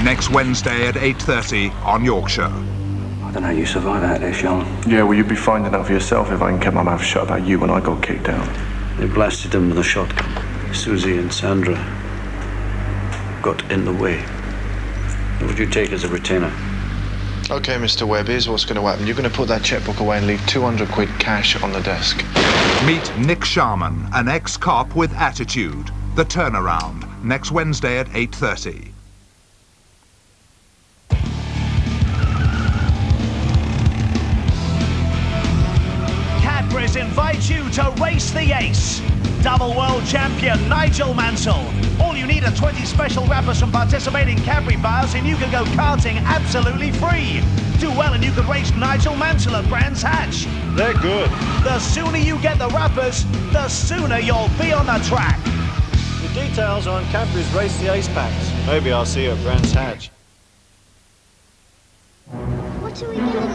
next Wednesday at 8:30 on Yorkshire. I don't know how you survive out there, Sean. Yeah, well, you'd be finding out for yourself if I can keep my mouth shut about you when I got kicked out. They blasted them with a shotgun. Susie and Sandra got in the way. What would you take as a retainer? Okay, Mr. Webb, here's what's going to happen. You're going to put that checkbook away and leave 200 quid cash on the desk. Meet Nick Sharman, an ex-cop with attitude. The Turnaround, next Wednesday at 8:30. Cadbury's invite you to race the ace. Double world champion Nigel Mansell. All you need are 20 special wrappers from participating Cadbury bars and you can go karting absolutely free. Do well and you could race Nigel Mansell at Brands Hatch. They're good. The sooner you get the wrappers, the sooner you'll be on the track. The details are on Cadbury's Race the Ace packs. Maybe I'll see you at Brands Hatch. What are we going to do?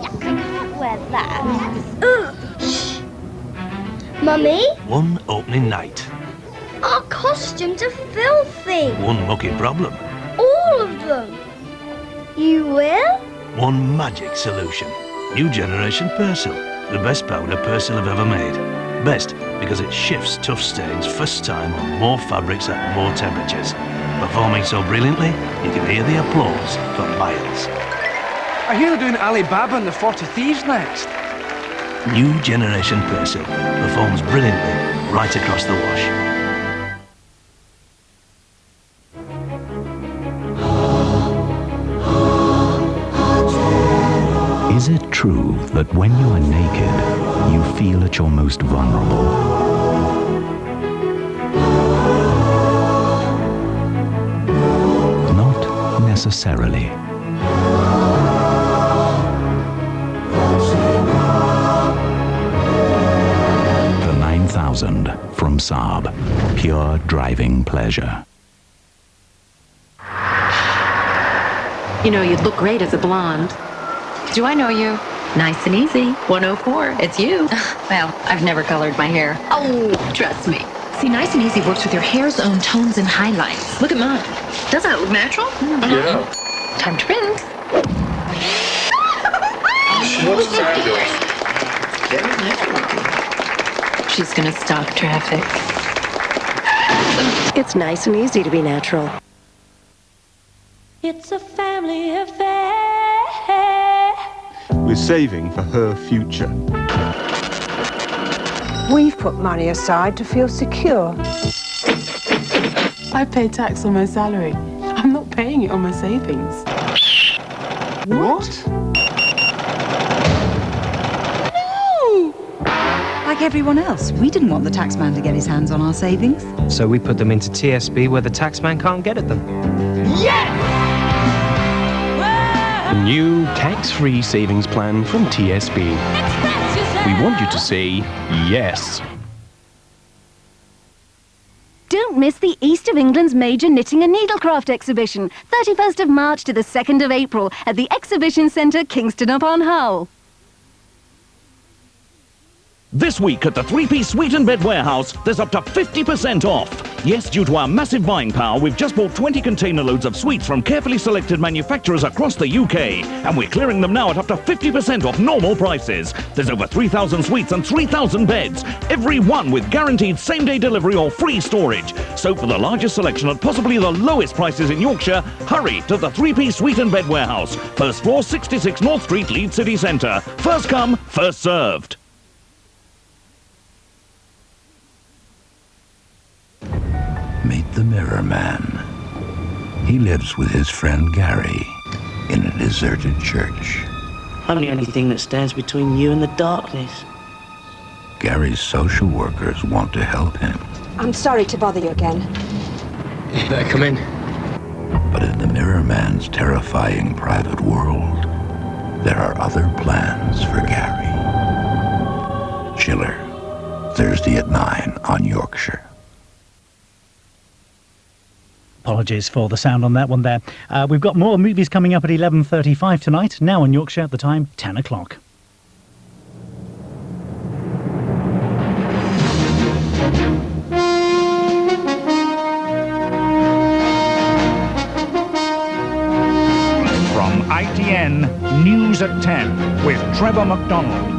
I can't wear that. Shh. Mummy? One opening night. Our costumes are filthy. One mucky problem. All of them. You will? One magic solution. New generation Persil. The best powder Persil have ever made. Best because it shifts tough stains first time on more fabrics at more temperatures. Performing so brilliantly, you can hear the applause for miles. I hear they're doing Alibaba and the 40 Thieves next. New generation Persil performs brilliantly right across the wash. Is it true that when you are naked, you feel at your most vulnerable? Not necessarily. The 9000 from Saab. Pure driving pleasure. You know, you'd look great as a blonde. Do I know you? Nice and easy. 104. It's you. Well, I've never colored my hair. Oh, trust me. See, Nice and Easy works with your hair's own tones and highlights. Look at mine. Doesn't it look natural? Yeah. Time to rinse. What's fabulous? She's gonna stop traffic. It's nice and easy to be natural. It's a family affair. We're saving for her future. We've put money aside to feel secure. I pay tax on my salary. I'm not paying it on my savings. What? No! Like everyone else, we didn't want the taxman to get his hands on our savings. So we put them into TSB where the taxman can't get at them. Yes! A new tax-free savings plan from TSB. We want you to say yes. Don't miss the East of England's major knitting and needlecraft exhibition, 31st of March to the 2nd of April at the Exhibition Centre, Kingston upon Hull. This week at the three-piece suite and bed warehouse, there's up to 50% off. Yes, due to our massive buying power, we've just bought 20 container loads of suites from carefully selected manufacturers across the UK. And we're clearing them now at up to 50% off normal prices. There's over 3,000 suites and 3,000 beds, every one with guaranteed same-day delivery or free storage. So for the largest selection at possibly the lowest prices in Yorkshire, hurry to the three-piece suite and bed warehouse. First floor, 66 North Street, Leeds City Centre. First come, first served. Meet the Mirror Man. He lives with his friend Gary in a deserted church. I'm the only thing that stands between you and the darkness. Gary's social workers want to help him. I'm sorry to bother you again. You better come in. But in the Mirror Man's terrifying private world, there are other plans for Gary. Chiller, Thursday at 9 on Yorkshire. Apologies for the sound on that one there. We've got more movies coming up at 11:35 tonight, now on Yorkshire at the time, 10 o'clock. ITN News at 10 with Trevor MacDonald.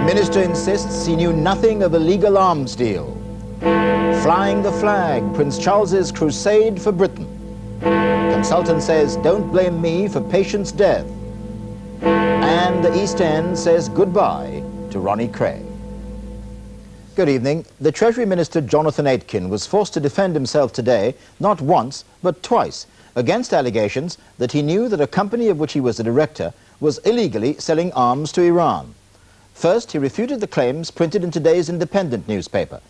Minister insists he knew nothing of illegal arms deal. Flying the flag, Prince Charles's crusade for Britain. Consultant says, don't blame me for patient's death. And the East End says goodbye to Ronnie Kray. Good evening. The Treasury Minister Jonathan Aitken was forced to defend himself today, not once, but twice, against allegations that he knew that a company of which he was the director was illegally selling arms to Iran. First, he refuted the claims printed in today's Independent newspaper.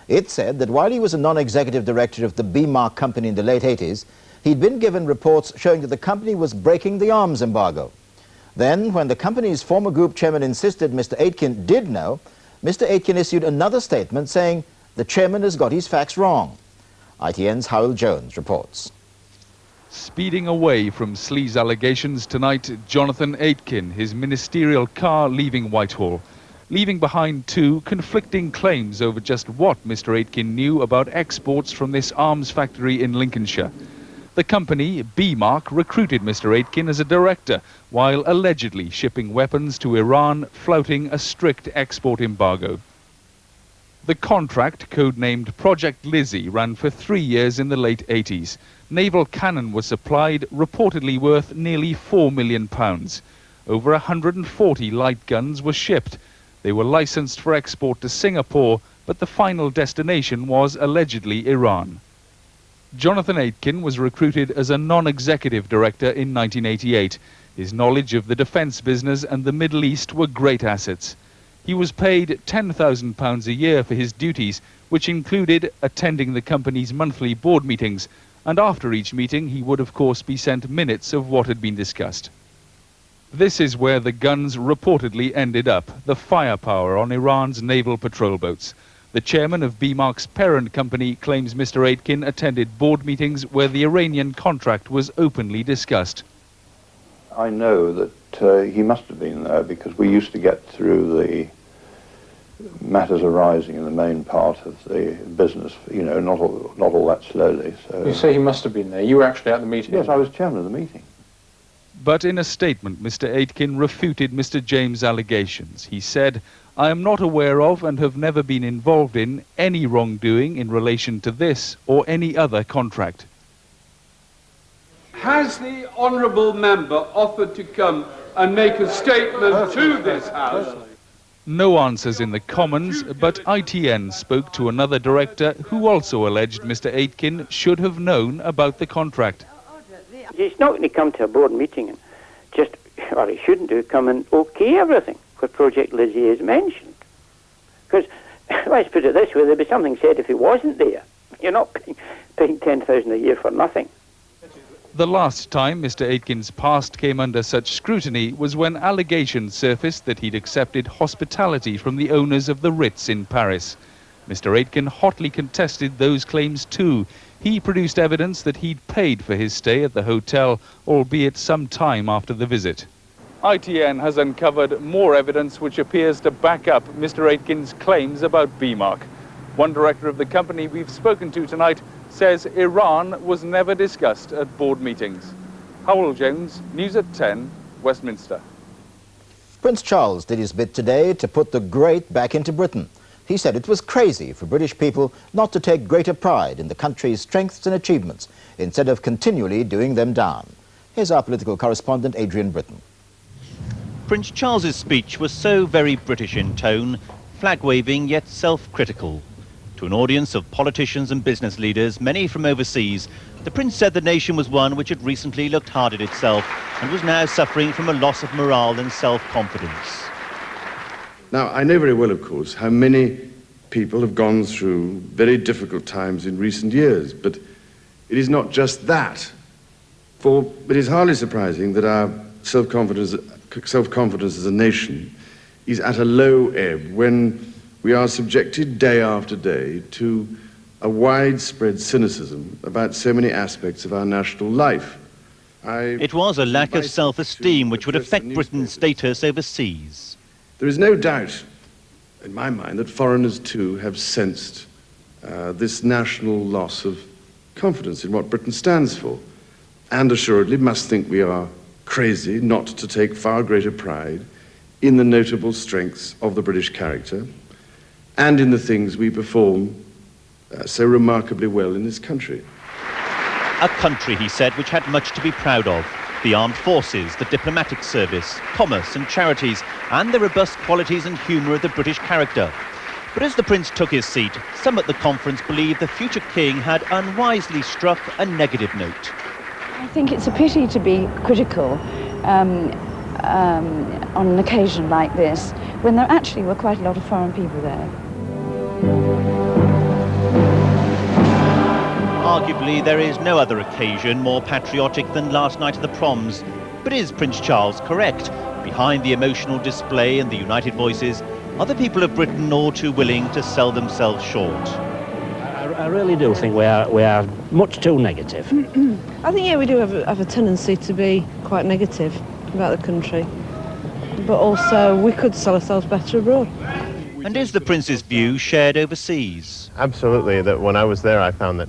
It said that while he was a non-executive director of the B-Mark company in the late 80s, he'd been given reports showing that the company was breaking the arms embargo. Then, when the company's former group chairman insisted Mr. Aitken did know, Mr. Aitken issued another statement saying the chairman has got his facts wrong. ITN's Howell Jones reports. Speeding away from sleaze allegations tonight, Jonathan Aitken, his ministerial car leaving Whitehall, leaving behind two conflicting claims over just what Mr. Aitken knew about exports from this arms factory in Lincolnshire. The company, B-Mark, recruited Mr. Aitken as a director, while allegedly shipping weapons to Iran, flouting a strict export embargo. The contract, codenamed Project Lizzie, ran for 3 years in the late 80s. Naval cannon was supplied, reportedly worth nearly £4 million. Over 140 light guns were shipped. They were licensed for export to Singapore, but the final destination was allegedly Iran. Jonathan Aitken was recruited as a non-executive director in 1988. His knowledge of the defence business and the Middle East were great assets. He was paid £10,000 a year for his duties, which included attending the company's monthly board meetings, and after each meeting he would of course be sent minutes of what had been discussed. This is where the guns reportedly ended up, the firepower on Iran's naval patrol boats. The chairman of B-Mark's parent company claims Mr. Aitken attended board meetings where the Iranian contract was openly discussed. I know that he must have been there because we used to get through the matters arising in the main part of the business, you know, not all that slowly. So. You say he must have been there. You were actually at the meeting? Yes, I was chairman of the meeting. But in a statement, Mr. Aitken refuted Mr. James' allegations. He said, "I am not aware of and have never been involved in any wrongdoing in relation to this or any other contract." Has the honourable member offered to come and make a statement to this House? No answers in the Commons, but ITN spoke to another director who also alleged Mr. Aitken should have known about the contract. He's not going to come to a board meeting and just, or he shouldn't do, come and okay everything because Project Lizzie is mentioned. Because, let's put it this way, there'd be something said if he wasn't there. You're not paying $10,000 a year for nothing. The last time Mr. Aitken's past came under such scrutiny was when allegations surfaced that he'd accepted hospitality from the owners of the Ritz in Paris. Mr. Aitken hotly contested those claims too. He produced evidence that he'd paid for his stay at the hotel, albeit some time after the visit. ITN has uncovered more evidence which appears to back up Mr. Aitken's claims about B-Mark. One director of the company we've spoken to tonight says Iran was never discussed at board meetings. Howell Jones, News at 10, Westminster. Prince Charles did his bit today to put the great back into Britain. He said it was crazy for British people not to take greater pride in the country's strengths and achievements instead of continually doing them down. Here's our political correspondent, Adrian Britton. Prince Charles's speech was so very British in tone, flag-waving yet self-critical. To an audience of politicians and business leaders, many from overseas, the Prince said the nation was one which had recently looked hard at itself and was now suffering from a loss of morale and self-confidence. Now, I know very well, of course, how many people have gone through very difficult times in recent years, but it is not just that. For it is hardly surprising that our self-confidence as a nation is at a low ebb when we are subjected day after day to a widespread cynicism about so many aspects of our national life. It was a lack of self-esteem which would affect Britain's status overseas. There is no doubt, in my mind, that foreigners too have sensed this national loss of confidence in what Britain stands for. and assuredly must think we are crazy not to take far greater pride in the notable strengths of the British character and in the things we perform so remarkably well in this country. A country, he said, which had much to be proud of. The armed forces, the diplomatic service, commerce and charities, and the robust qualities and humour of the British character. But as the Prince took his seat, some at the conference believed the future king had unwisely struck a negative note. I think it's a pity to be critical on an occasion like this, when there actually were quite a lot of foreign people there. Arguably, there is no other occasion more patriotic than last night at the proms. But is Prince Charles correct? Behind the emotional display and the united voices, are the people of Britain all too willing to sell themselves short? I really do think we are much too negative. I think, yeah, we do have a tendency to be quite negative about the country. But also, we could sell ourselves better abroad. And is the Prince's view shared overseas? Absolutely. That when I was there, I found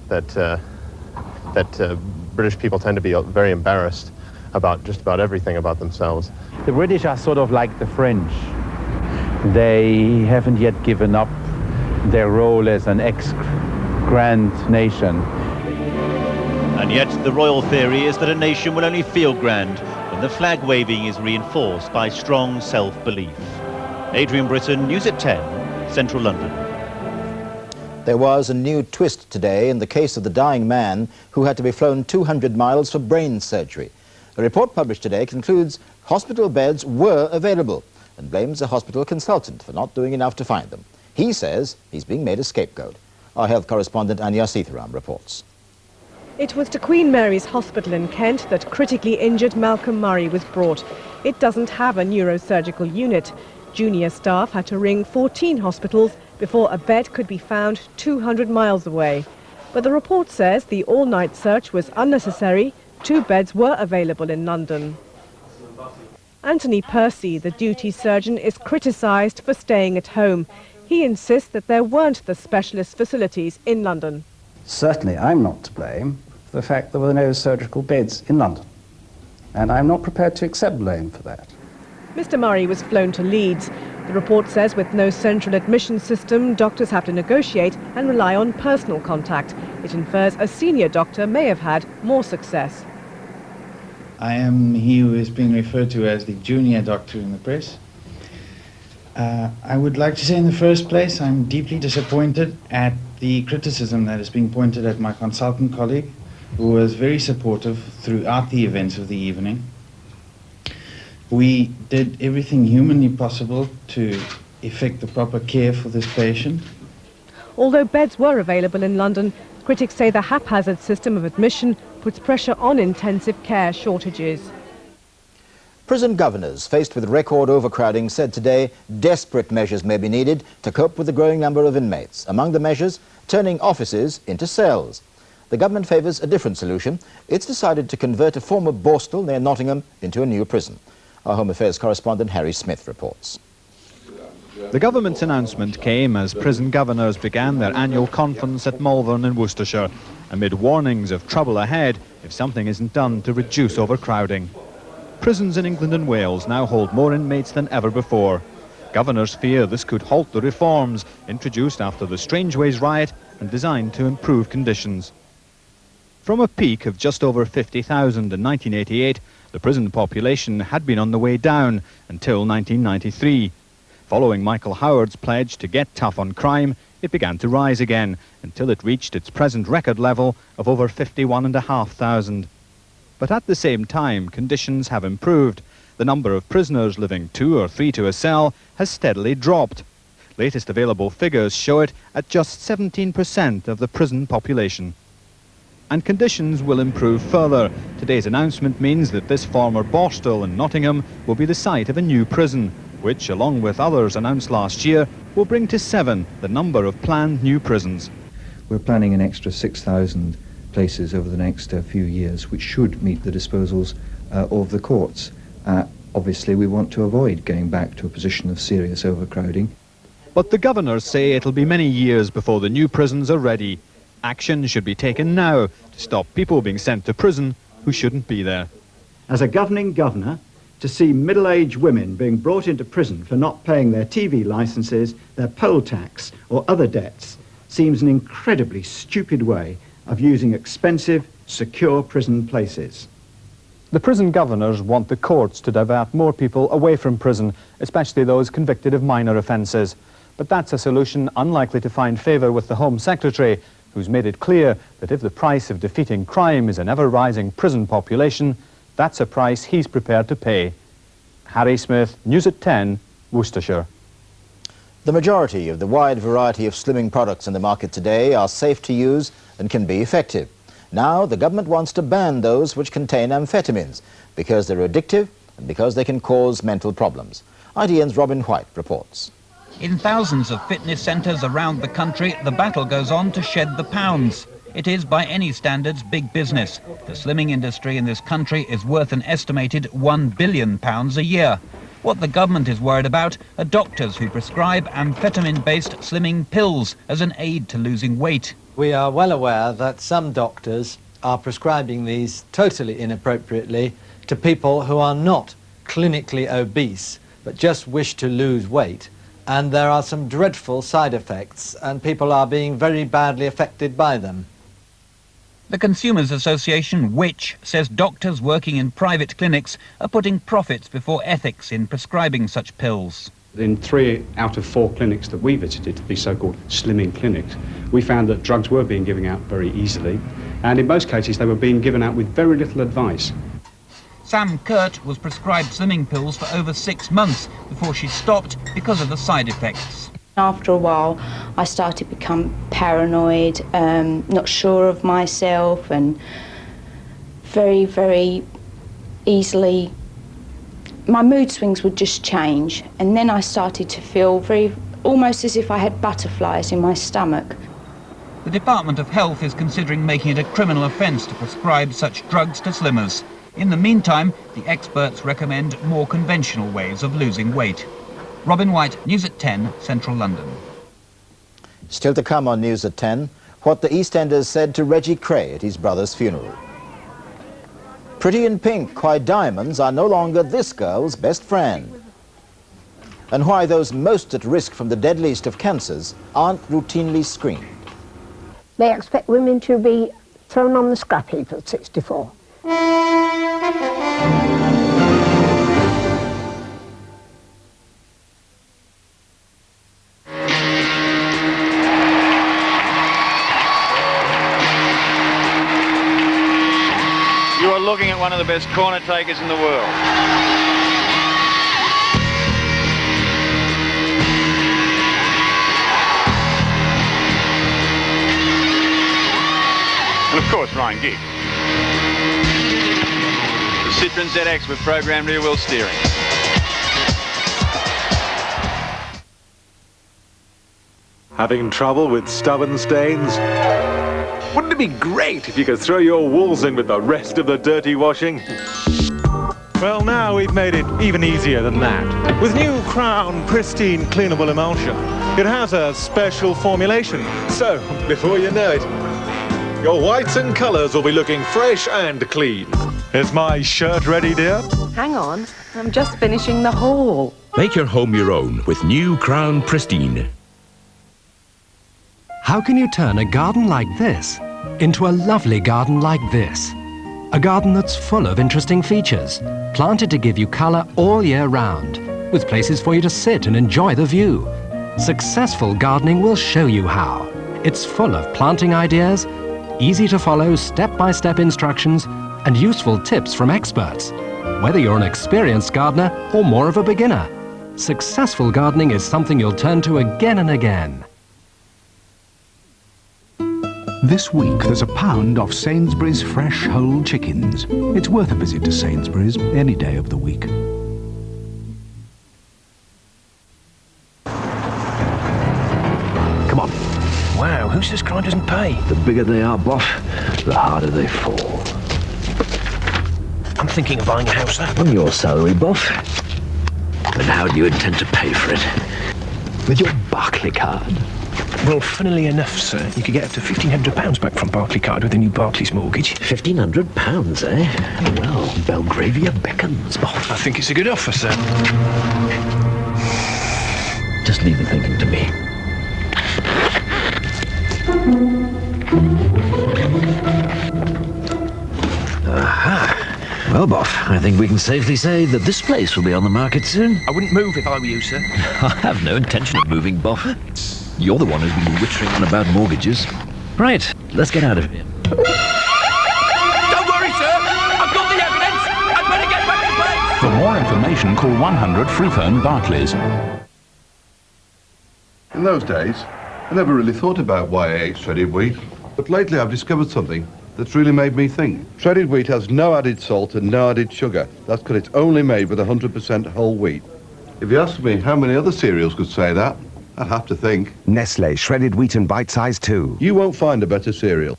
that British people tend to be very embarrassed about just about everything about themselves. The British are sort of like the French. They haven't yet given up their role as an ex-grand nation. And yet the royal theory is that a nation will only feel grand when the flag waving is reinforced by strong self-belief. Adrian Britton, News at 10, Central London. There was a new twist today in the case of the dying man who had to be flown 200 miles for brain surgery. A report published today concludes hospital beds were available and blames the hospital consultant for not doing enough to find them. He says he's being made a scapegoat. Our health correspondent Anya Seetharam reports. It was to Queen Mary's Hospital in Kent that critically injured Malcolm Murray was brought. It doesn't have a neurosurgical unit. Junior staff had to ring 14 hospitals before a bed could be found 200 miles away. But the report says the all-night search was unnecessary. 2 beds were available in London. Anthony Percy, the duty surgeon, is criticised for staying at home. He insists that there weren't the specialist facilities in London. Certainly I'm not to blame for the fact there were no surgical beds in London. And I'm not prepared to accept blame for that. Mr. Murray was flown to Leeds. The report says with no central admission system, doctors have to negotiate and rely on personal contact. It infers a senior doctor may have had more success. I am he who is being referred to as the junior doctor in the press. I would like to say in the first place I'm deeply disappointed at the criticism that is being pointed at my consultant colleague, who was very supportive throughout the events of the evening. We did everything humanly possible to effect the proper care for this patient. Although beds were available in London, critics say the haphazard system of admission puts pressure on intensive care shortages. Prison governors faced with record overcrowding said today desperate measures may be needed to cope with the growing number of inmates. Among the measures, turning offices into cells. The government favours a different solution. It's decided to convert a former Borstal near Nottingham into a new prison. Our Home Affairs correspondent Harry Smith reports. The government's announcement came as prison governors began their annual conference at Malvern in Worcestershire, amid warnings of trouble ahead if something isn't done to reduce overcrowding. Prisons in England and Wales now hold more inmates than ever before. Governors fear this could halt the reforms introduced after the Strangeways riot and designed to improve conditions. From a peak of just over 50,000 in 1988, the prison population had been on the way down until 1993. Following Michael Howard's pledge to get tough on crime, it began to rise again until it reached its present record level of over 51,500. But at the same time, conditions have improved. The number of prisoners living 2 or 3 to a cell has steadily dropped. Latest available figures show it at just 17% of the prison population. And conditions will improve further. Today's announcement means that this former Borstal in Nottingham will be the site of a new prison, which, along with others announced last year, will bring to 7 the number of planned new prisons. We're planning an extra 6,000 places over the next few years, which should meet the disposals of the courts. Obviously, we want to avoid going back to a position of serious overcrowding. But the governors say it'll be many years before the new prisons are ready. Action should be taken now to stop people being sent to prison who shouldn't be there. As a governing governor, to see middle-aged women being brought into prison for not paying their TV licenses, their poll tax or other debts seems an incredibly stupid way of using expensive, secure prison places. The prison governors want the courts to divert more people away from prison, especially those convicted of minor offences. But that's a solution unlikely to find favour with the Home Secretary, who's made it clear that if the price of defeating crime is an ever-rising prison population, that's a price he's prepared to pay. Harry Smith, News at 10, Worcestershire. The majority of the wide variety of slimming products in the market today are safe to use and can be effective. Now, the government wants to ban those which contain amphetamines because they're addictive and because they can cause mental problems. ITN's Robin White reports. In thousands of fitness centres around the country, the battle goes on to shed the pounds. It is, by any standards, big business. The slimming industry in this country is worth an estimated £1 billion a year. What the government is worried about are doctors who prescribe amphetamine-based slimming pills as an aid to losing weight. We are well aware that some doctors are prescribing these totally inappropriately to people who are not clinically obese but just wish to lose weight, and there are some dreadful side effects and people are being very badly affected by them. The Consumers Association, which says doctors working in private clinics are putting profits before ethics in prescribing such pills. In 3 out of 4 clinics that we visited, these so-called slimming clinics, we found that drugs were being given out very easily, and in most cases they were being given out with very little advice. Sam Kurt was prescribed slimming pills for over 6 months before she stopped because of the side effects. After a while, I started to become paranoid, not sure of myself, and very, very easily my mood swings would just change, and then I started to feel almost as if I had butterflies in my stomach. The Department of Health is considering making it a criminal offence to prescribe such drugs to slimmers. In the meantime, the experts recommend more conventional ways of losing weight. Robin White, News at 10, Central London. Still to come on News at 10, what the EastEnders said to Reggie Kray at his brother's funeral. Pretty in pink, why diamonds are no longer this girl's best friend. And why those most at risk from the deadliest of cancers aren't routinely screened. They expect women to be thrown on the scrap heap at 64. You are looking at one of the best corner takers in the world. And of course, Ryan Gigg. The Citroen ZX with programmed rear wheel steering. Having trouble with stubborn stains? Wouldn't it be great if you could throw your walls in with the rest of the dirty washing? Well, now we've made it even easier than that. With new Crown Pristine Cleanable Emulsion. It has a special formulation. So, before you know it, your whites and colours will be looking fresh and clean. Is my shirt ready, dear? Hang on, I'm just finishing the haul. Make your home your own with new Crown Pristine. How can you turn a garden like this into a lovely garden like this? A garden that's full of interesting features, planted to give you colour all year round, with places for you to sit and enjoy the view. Successful gardening will show you how. It's full of planting ideas, easy to follow step-by-step instructions, and useful tips from experts. Whether you're an experienced gardener or more of a beginner, successful gardening is something you'll turn to again and again. This week there's £1 off Sainsbury's fresh whole chickens. It's worth a visit to Sainsbury's any day of the week. Come on. Wow, who says crime doesn't pay? The bigger they are, boss, the harder they fall. I'm thinking of buying a house there. On your salary, boss. And how do you intend to pay for it? With your Barclay card. Well, funnily enough, sir, you could get up to £1,500 back from Barclay card with a new Barclays mortgage. £1,500, eh? Well, Belgravia beckons, boss. I think it's a good offer, sir. Just leave the thinking to me. Aha. Well, Boff, I think we can safely say that this place will be on the market soon. I wouldn't move if I were you, sir. I have no intention of moving, Boff. You're the one who's been wittering on about mortgages. Right, let's get out of here. Don't worry, sir. I've got the evidence. I'd better get back to bed. For more information, call 100 free phone Barclays. In those days, I never really thought about why I ate shredded wheat. But lately I've discovered something that's really made me think. Shredded wheat has no added salt and no added sugar. That's because it's only made with 100% whole wheat. If you ask me how many other cereals could say that, I'd have to think. Nestle shredded wheat and bite size too. You won't find a better cereal.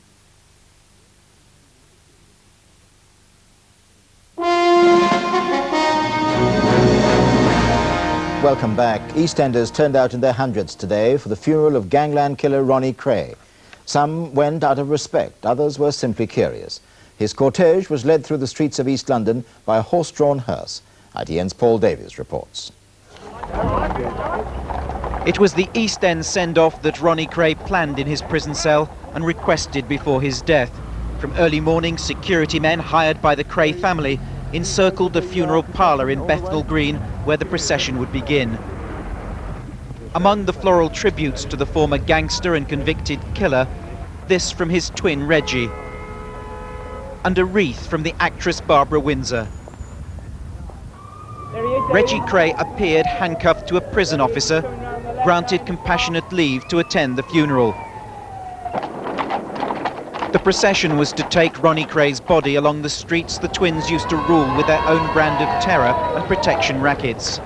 Welcome back. EastEnders turned out in their hundreds today for the funeral of gangland killer Ronnie Kray. Some went out of respect, others were simply curious. His cortege was led through the streets of East London by a horse-drawn hearse. ITN's Paul Davies reports. It was the East End send-off that Ronnie Kray planned in his prison cell and requested before his death. From early morning, security men hired by the Kray family encircled the funeral parlour in Bethnal Green, where the procession would begin. Among the floral tributes to the former gangster and convicted killer, this from his twin Reggie, and a wreath from the actress Barbara Windsor. Reggie Kray appeared handcuffed to a prison officer, granted compassionate leave to attend the funeral. The procession was to take Ronnie Kray's body along the streets the twins used to rule with their own brand of terror and protection rackets.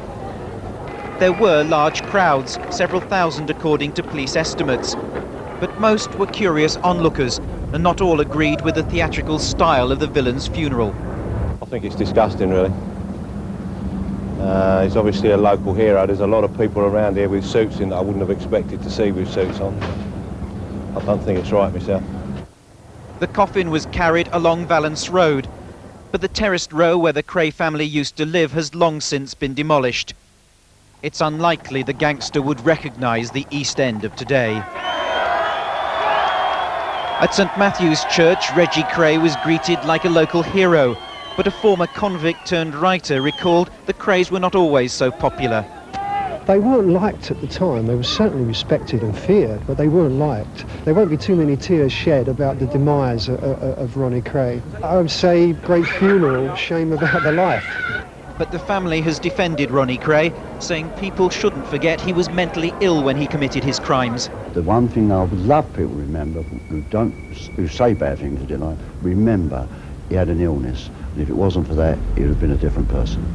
There were large crowds, several thousand according to police estimates, but most were curious onlookers, and not all agreed with the theatrical style of the villain's funeral. I think it's disgusting, really. He's obviously a local hero. There's a lot of people around here with suits in that I wouldn't have expected to see with suits on. I don't think it's right myself. The coffin was carried along Valence Road, but the terraced row where the Kray family used to live has long since been demolished. It's unlikely the gangster would recognise the East End of today. At St Matthew's Church, Reggie Kray was greeted like a local hero, but a former convict-turned-writer recalled the Krays were not always so popular. They weren't liked at the time. They were certainly respected and feared, but they weren't liked. There won't be too many tears shed about the demise of Ronnie Kray. I would say great funeral, shame about the life. But the family has defended Ronnie Kray, saying people shouldn't forget he was mentally ill when he committed his crimes. The one thing I would love people to remember, who say bad things, remember he had an illness, and if it wasn't for that, he would have been a different person.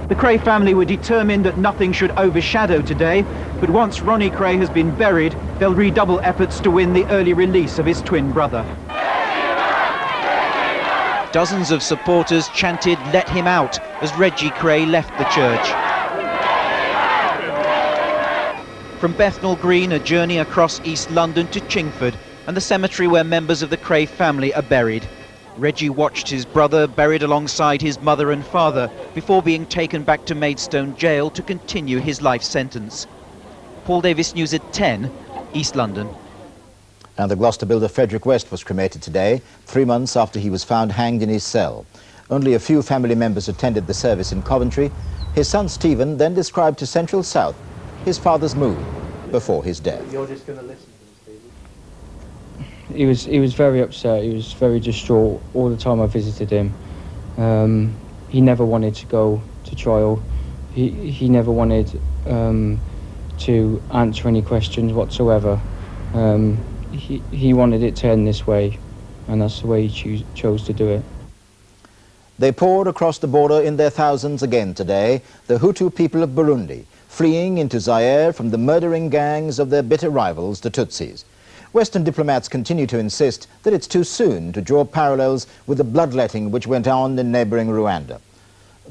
The Kray family were determined that nothing should overshadow today, but once Ronnie Kray has been buried, they'll redouble efforts to win the early release of his twin brother. Dozens of supporters chanted "Let him out" as Reggie Kray left the church. From Bethnal Green, a journey across East London to Chingford, and the cemetery where members of the Kray family are buried. Reggie watched his brother buried alongside his mother and father before being taken back to Maidstone Jail to continue his life sentence. Paul Davis, News at 10, East London. And the Gloucester builder Frederick West was cremated today, 3 months after he was found hanged in his cell. Only a few family members attended the service in Coventry. His son Stephen then described to Central South his father's mood before his death. You're just going to listen to him, Stephen? He was very upset. He was very distraught all the time I visited him. He never wanted to go to trial. He never wanted to answer any questions whatsoever. He wanted it to end this way, and that's the way he chose to do it. They poured across the border in their thousands again today, the Hutu people of Burundi, fleeing into Zaire from the murdering gangs of their bitter rivals, the Tutsis. Western diplomats continue to insist that it's too soon to draw parallels with the bloodletting which went on in neighbouring Rwanda.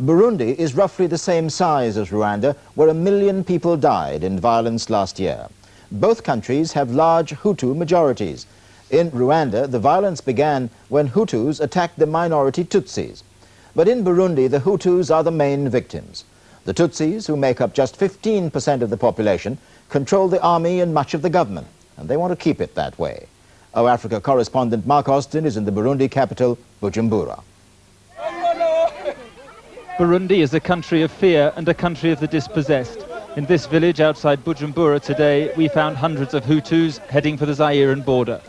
Burundi is roughly the same size as Rwanda, where 1 million people died in violence last year. Both countries have large Hutu majorities. In Rwanda, the violence began when Hutus attacked the minority Tutsis. But in Burundi, the Hutus are the main victims. The Tutsis, who make up just 15% of the population, control the army and much of the government, and they want to keep it that way. Our Africa correspondent Mark Austin is in the Burundi capital, Bujumbura. Burundi is a country of fear and a country of the dispossessed. In this village outside Bujumbura today, we found hundreds of Hutus heading for the Zairean border.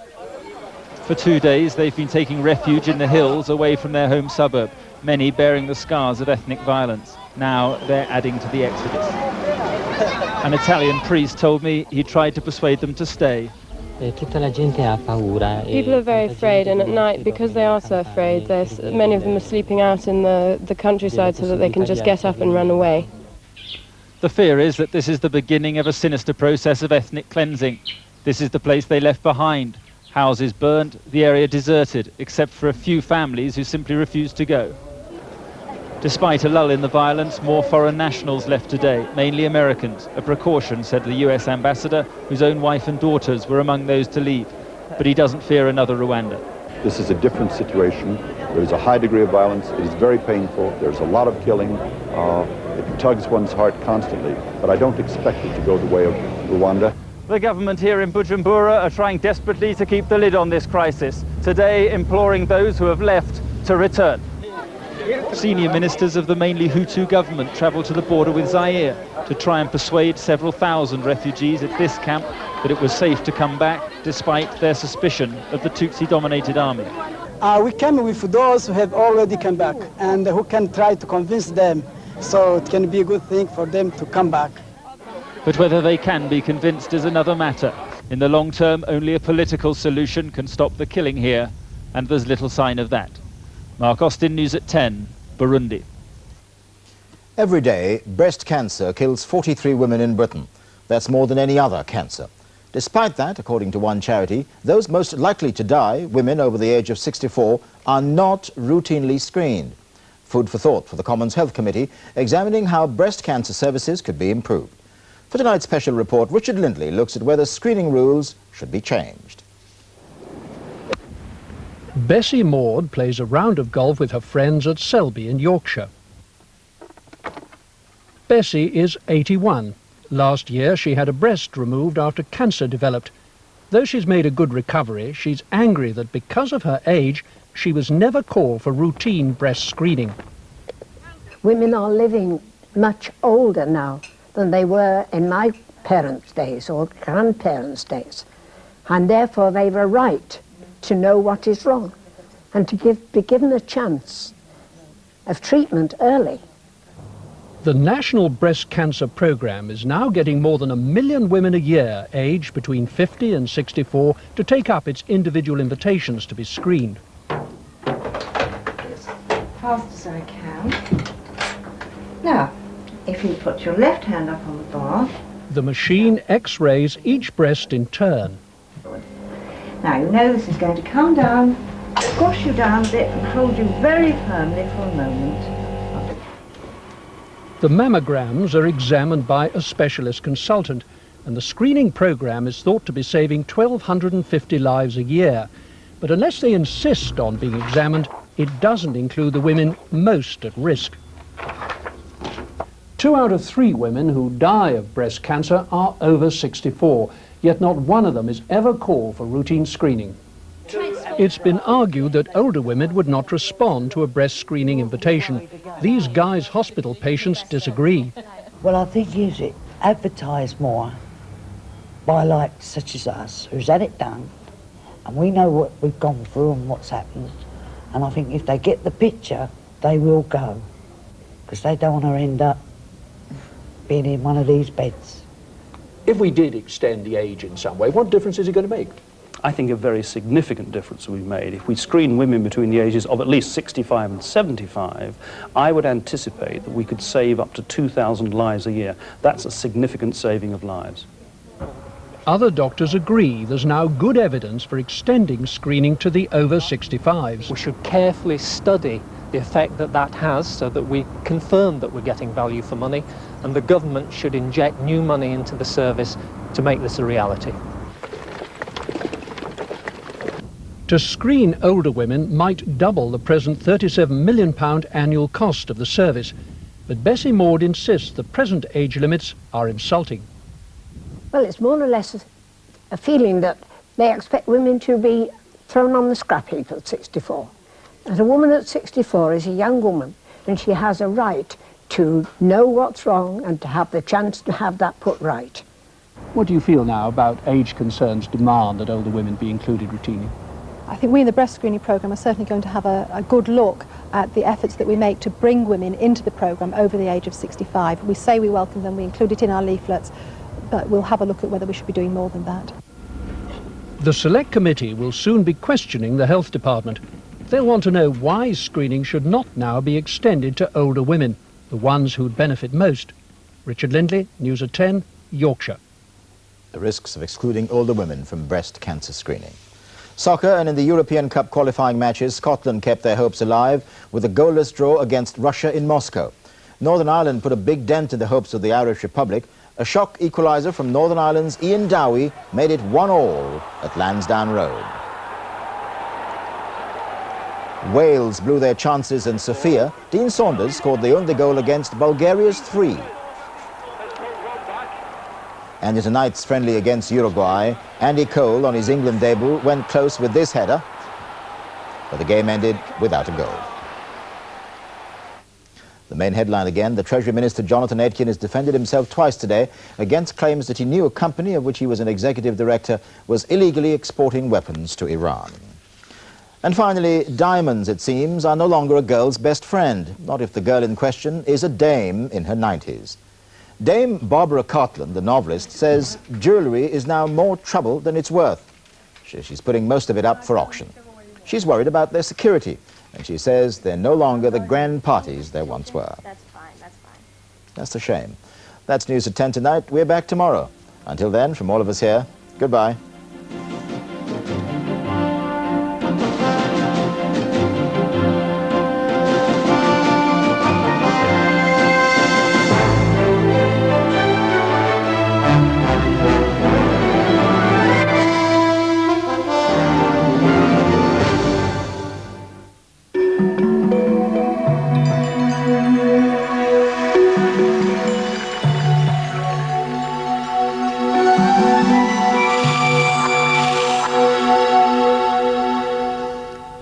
For 2 days, they've been taking refuge in the hills away from their home suburb, many bearing the scars of ethnic violence. Now they're adding to the exodus. An Italian priest told me he tried to persuade them to stay. People are very afraid, and at night, because they are so afraid, many of them are sleeping out in the countryside so that they can just get up and run away. The fear is that this is the beginning of a sinister process of ethnic cleansing. This is the place they left behind. Houses burned, the area deserted, except for a few families who simply refused to go. Despite a lull in the violence, more foreign nationals left today, mainly Americans, a precaution, said the US ambassador, whose own wife and daughters were among those to leave. But he doesn't fear another Rwanda. This is a different situation. There's a high degree of violence. It is very painful. There's a lot of killing. It tugs one's heart constantly. But I don't expect it to go the way of Rwanda. The government here in Bujumbura are trying desperately to keep the lid on this crisis, today imploring those who have left to return. Senior ministers of the mainly Hutu government travelled to the border with Zaire to try and persuade several thousand refugees at this camp that it was safe to come back, despite their suspicion of the Tutsi-dominated army. We came with those who have already come back and who can try to convince them, so it can be a good thing for them to come back. But whether they can be convinced is another matter. In the long term, only a political solution can stop the killing here, and there's little sign of that. Mark Austin, News at 10, Burundi. Every day, breast cancer kills 43 women in Britain. That's more than any other cancer. Despite that, according to one charity, those most likely to die, women over the age of 64, are not routinely screened. Food for thought for the Commons Health Committee, examining how breast cancer services could be improved. For tonight's special report, Richard Lindley looks at whether screening rules should be changed. Bessie Maud plays a round of golf with her friends at Selby in Yorkshire. Bessie is 81. Last year she had a breast removed after cancer developed. Though she's made a good recovery, she's angry that because of her age, she was never called for routine breast screening. Women are living much older now than they were in my parents' days or grandparents' days, and therefore they've a right to know what is wrong and to be given a chance of treatment early. The National Breast Cancer Programme is now getting more than 1 million women a year aged between 50 and 64 to take up its individual invitations to be screened. As fast as I can. Now, if you put your left hand up on the bar. The machine X-rays each breast in turn. Now you know this is going to come down, squash you down a bit and hold you very firmly for a moment. The mammograms are examined by a specialist consultant, and the screening programme is thought to be saving 1,250 lives a year. But unless they insist on being examined, it doesn't include the women most at risk. 2 out of 3 women who die of breast cancer are over 64. Yet not one of them is ever called for routine screening. It's been argued that older women would not respond to a breast screening invitation. These Guy's Hospital patients disagree. Well, I think you should advertise more by like such as us, who's had it done, and we know what we've gone through and what's happened. And I think if they get the picture, they will go, because they don't want to end up being in one of these beds. If we did extend the age in some way, what difference is it going to make? I think a very significant difference will be made. If we screen women between the ages of at least 65 and 75, I would anticipate that we could save up to 2,000 lives a year. That's a significant saving of lives. Other doctors agree there's now good evidence for extending screening to the over 65s. We should carefully study the effect that that has so that we confirm that we're getting value for money, and the government should inject new money into the service to make this a reality. To screen older women might double the present £37 million annual cost of the service, but Bessie Maud insists the present age limits are insulting. Well, it's more or less a feeling that they expect women to be thrown on the scrap heap at 64. And a woman at 64 is a young woman, and she has a right to know what's wrong and to have the chance to have that put right. What do you feel now about age concerns demand that older women be included routinely? I think we in the breast screening programme are certainly going to have a good look at the efforts that we make to bring women into the programme over the age of 65. We say we welcome them, we include it in our leaflets, but we'll have a look at whether we should be doing more than that. The Select Committee will soon be questioning the Health Department. They'll want to know why screening should not now be extended to older women, the ones who'd benefit most. Richard Lindley, News at 10, Yorkshire. The risks of excluding older women from breast cancer screening. Soccer, and in the European Cup qualifying matches, Scotland kept their hopes alive with a goalless draw against Russia in Moscow. Northern Ireland put a big dent in the hopes of the Irish Republic. A shock equaliser from Northern Ireland's Ian Dowie made it 1-1 at Lansdowne Road. Wales blew their chances in Sofia. Dean Saunders scored the only goal against Bulgaria's 3. And in tonight's friendly against Uruguay, Andy Cole on his England debut went close with this header, but the game ended without a goal. The main headline again, the Treasury Minister Jonathan Aitken has defended himself twice today against claims that he knew a company of which he was an executive director was illegally exporting weapons to Iran. And finally, diamonds, it seems, are no longer a girl's best friend, not if the girl in question is a dame in her 90s. Dame Barbara Cartland, the novelist, says jewellery is now more trouble than it's worth. She's putting most of it up for auction. She's worried about their security, and she says they're no longer the grand parties they once were. That's fine, that's fine. That's a shame. That's News at 10 tonight. We're back tomorrow. Until then, from all of us here, goodbye.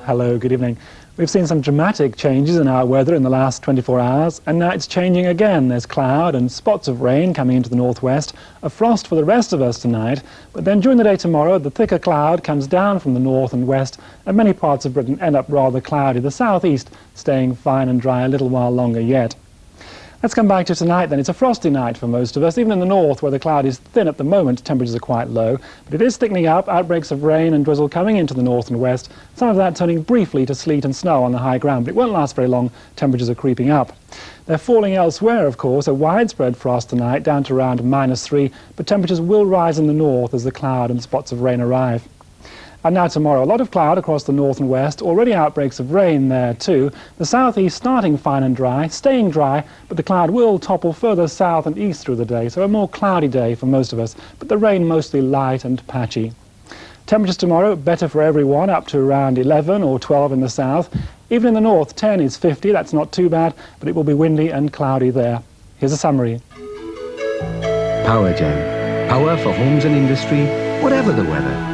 Hello, good evening. We've seen some dramatic changes in our weather in the last 24 hours, and now it's changing again. There's cloud and spots of rain coming into the northwest, a frost for the rest of us tonight, but then during the day tomorrow, the thicker cloud comes down from the north and west, and many parts of Britain end up rather cloudy, the southeast staying fine and dry a little while longer yet. Let's come back to tonight then. It's a frosty night for most of us, even in the north where the cloud is thin at the moment, temperatures are quite low, but it is thickening up, outbreaks of rain and drizzle coming into the north and west, some of that turning briefly to sleet and snow on the high ground, but it won't last very long, temperatures are creeping up. They're falling elsewhere, of course, a widespread frost tonight, down to around -3, but temperatures will rise in the north as the cloud and spots of rain arrive. And now tomorrow, a lot of cloud across the north and west, already outbreaks of rain there too. The southeast starting fine and dry, staying dry, but the cloud will topple further south and east through the day, so a more cloudy day for most of us, but the rain mostly light and patchy. Temperatures tomorrow, better for everyone, up to around 11 or 12 in the south. Even in the north, 10 is 50, that's not too bad, but it will be windy and cloudy there. Here's a summary. Power Gen. Power for homes and industry, whatever the weather.